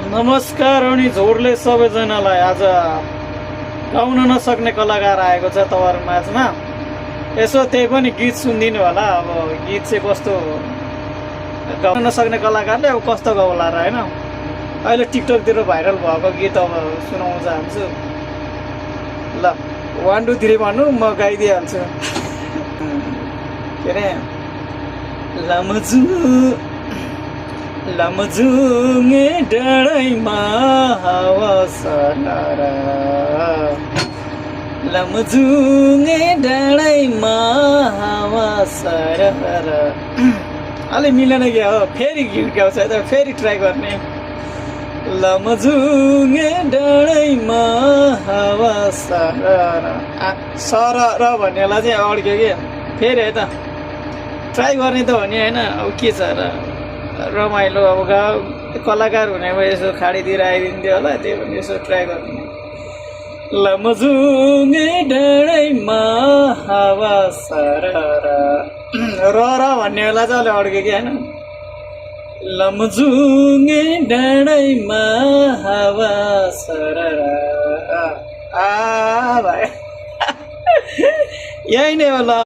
नमस्कार अनि झोरले सबैजनालाई आज गाउन नसक्ने कलाकार आएको छ तपाईँहरू माझमा। यसो त्यही पनि गीत सुनिदिनु होला। अब गीत चाहिँ कस्तो गाउन नसक्ने कलाकारले अब कस्तो गाउला र होइन। अहिले टिकटकतिर भाइरल भएको गीत अब सुनाउन चाहन्छु। ल 1 2 3 भन्नु, म गाइदिइहाल्छु। के अरे लमजुङे डाँडैमा हावा सररा, लमजुङे डाँडैमा हावा सररा। अलि मिलेन क्या हो, फेरि गीत गाउँछ त फेरि ट्राई गर्ने। लमजुङे डाँडैमा हावा सररा, सररा भन्नेलाई चाहिँ अड्क्यो कि फेरि है त ट्राई गर्ने त भने होइन। अब के छ र रमाइलो, अब गाउँ कलाकार हुने भए यसो खाडीतिर आइदिन्थ्यो होला, त्यही पनि यसो ट्राई गर्ने। लमजुङे डाँडैमा हावा सररा, र भन्नेलाई चाहिँ अलि अड्क्यो कि होइन। लमजुङे डाँडैमा हावा सररा, भाइ यही नै हो ल।